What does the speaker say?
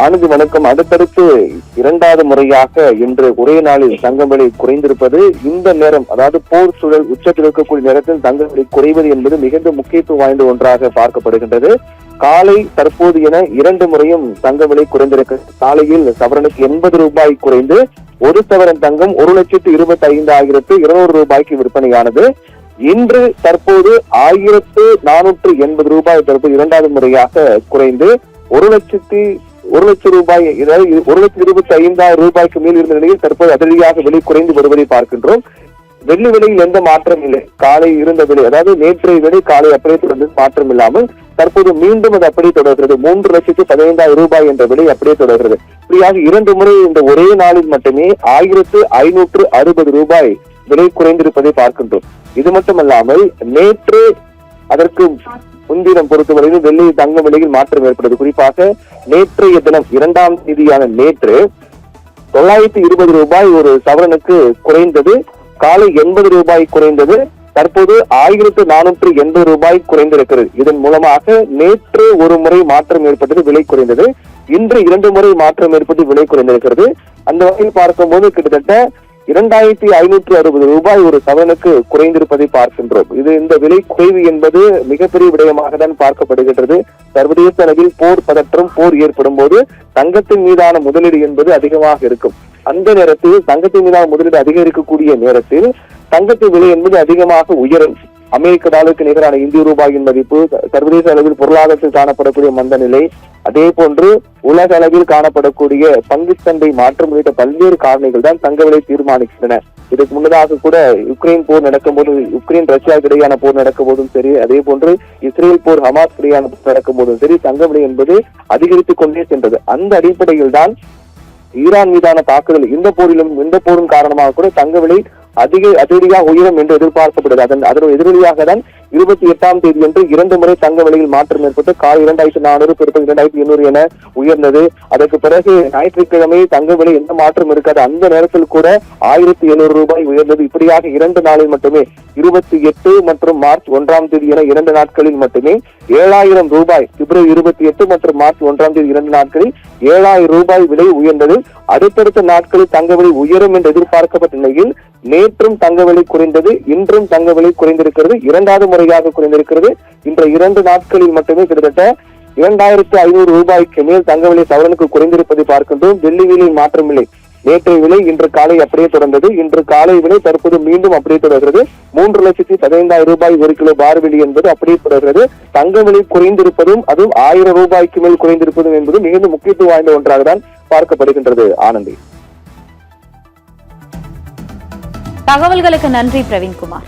ஆனந்தி வணக்கம். அடுத்தடுத்து இரண்டாவது முறையாக இன்று ஒரே நாளில் தங்கம் விலை குறைந்திருப்பது, இந்த நேரம் அதாவது போர் சூழல் உச்சத்தில் இருக்கக்கூடிய நேரத்தில் தங்கம் விலை குறைவது என்பது மிகுந்த முக்கியத்துவம் வாய்ந்த ஒன்றாக பார்க்கப்படுகின்றது. காலை தற்போது என இரண்டு முறையும் தங்க விலை குறைந்திருக்கிறது. காலையில் சவரனுக்கு 80 ரூபாய் குறைந்து ஒரு சவரன் தங்கம் 1,25,200 ரூபாய்க்கு விற்பனையானது. இன்று தற்போது 1,480 ரூபாய் தற்போது இரண்டாவது முறையாக குறைந்து 1,00,000 ரூபாய், 1,25,000 ரூபாய்க்கு மேல் இருந்த நிலையில் தற்போது அதிரடியாக விலை குறைந்து வருவதை பார்க்கின்றோம். வெள்ளி விலையில் எந்த மாற்றம் இல்லை. காலை இருந்த விலை, அதாவது நேற்றைய விலை காலை அப்படியே தொடர்ந்து மாற்றம் இல்லாமல் தற்போது மீண்டும் அது அப்படியே தொடர்கிறது. 3,15,000 ரூபாய் என்ற விலை அப்படியே தொடர்கிறது. இப்படியாக இரண்டு முறை இந்த ஒரே நாளில் மட்டுமே 1,560 ரூபாய் விலை குறைந்திருப்பதை பார்க்கின்றோம். இது மட்டுமல்லாமல் நேற்று அதற்கு முன்தினம் பொறுத்தவரையில் வெள்ளி தங்க விலையில் மாற்றம் ஏற்பட்டது. குறிப்பாக நேற்றைய தினம் 2ஆம் தேதியான நேற்று 920 ரூபாய் ஒரு சவரனுக்கு குறைந்தது. காலை 80 ரூபாய் குறைந்தது. தற்போது 1,480 ரூபாய் குறைந்திருக்கிறது. இதன் மூலமாக நேற்று ஒரு முறை மாற்றம் ஏற்பட்டது, விலை குறைந்தது. இன்று 2 முறை மாற்றம் ஏற்பட்டு விலை குறைந்திருக்கிறது. அந்த வகையில் பார்க்கும்போது கிட்டத்தட்ட 2,560 ரூபாய் ஒரு சவரனுக்கு குறைந்திருப்பதை பார்க்கின்றோம். இந்த விலை குறைவு என்பது மிகப்பெரிய விடயமாக தான் பார்க்கப்படுகின்றது. சர்வதேச அளவில் போர் பதற்றம், போர் ஏற்படும் போது தங்கத்தின் மீதான முதலீடு என்பது அதிகமாக இருக்கும். அந்த நேரத்தில் தங்கத்தின் மீதான முதலீடு அதிகரிக்கக்கூடிய நேரத்தில் தங்கத்தின் விலை என்பது அதிகமாக உயரும். அமெரிக்க டாலருக்கு நிகரான இந்திய ரூபாயின் மதிப்பு, சர்வதேச அளவில் பொருளாதாரத்தில் காணப்படக்கூடிய மந்த நிலை, அதே போன்று உலக அளவில் காணப்படக்கூடிய பங்கு சந்தை மாற்றம் உள்ளிட்ட பல்வேறு காரணிகள் தான் தங்க விலை தீர்மானிக்கின்றன. இதுக்கு முன்னதாக கூட யுக்ரைன் போர் நடக்கும்போது, யுக்ரைன் ரஷ்யாவுக்கு இடையான போர் நடக்கும் போதும் சரி, அதே போன்று இஸ்ரேல் போர் ஹமாஸ் இடையான போர் நடக்கும் போதும் சரி, தங்க விலை என்பது அதிகரித்துக் கொண்டே சென்றது. அந்த அடிப்படையில் தான் ஈரான் மீதான தாக்குதல், இந்த போரின் காரணமாக கூட தங்க விலை அதிகடியாக உயரும் என்று எதிர்பார்க்கப்படுது. அதன் எதிரொலியாக தான் 28ஆம் தேதி என்று 2 முறை தங்க விலையில் மாற்றம் ஏற்பட்டு காலை 2,400 பிறகு 2,800 என உயர்ந்தது. அதற்கு பிறகு ஞாயிற்றுக்கிழமை தங்க விலை எந்த மாற்றம் இருக்காது, அந்த நேரத்தில் கூட 1,700 ரூபாய் உயர்ந்தது. இப்படியாக 2 நாளில் மட்டுமே 28 மற்றும் மார்ச் 1ஆம் தேதி என 2 நாட்களில் மட்டுமே 7,000 ரூபாய், பிப்ரவரி 28 மற்றும் மார்ச் 1ஆம் தேதி 2 நாட்களில் 7,000 ரூபாய் விலை உயர்ந்தது. அடுத்தடுத்த நாட்களில் தங்க விலை உயரும் என்று எதிர்பார்க்கப்பட்ட நிலையில் நேற்றும் தங்க விலை குறைந்தது, இன்றும் தங்க விலை குறைந்திருக்கிறது, 2வது முறையாக குறைந்திருக்கிறது. இன்ற 2 நாட்களில் மட்டுமே கிட்டத்தட்ட 2,500 ரூபாய்க்கு மேல் தங்க விலை சவரனுக்கு குறைந்திருப்பதை பார்க்கின்றோம். வெள்ளி விலை மாற்றமில்லை. நேற்றைய விலை இன்று காலை அப்படியே தொடர்ந்தது. இன்று காலை விலை தற்போது மீண்டும் அப்படியே தொடர்கிறது. 3,15,000 ரூபாய் ஒரு கிலோ பார் வெள்ளி என்பது அப்படியே தொடர்கிறது. தங்க விலை குறைந்திருப்பதும் அதுவும் 1,000 ரூபாய்க்கு மேல் குறைந்திருப்பதும் என்பது மிகுந்த முக்கியத்துவம் வாய்ந்த ஒன்றாக தான் பார்க்கப்படுகின்றது. ஆனந்தி, தகவல்களுக்கு நன்றி பிரவீன்குமார்.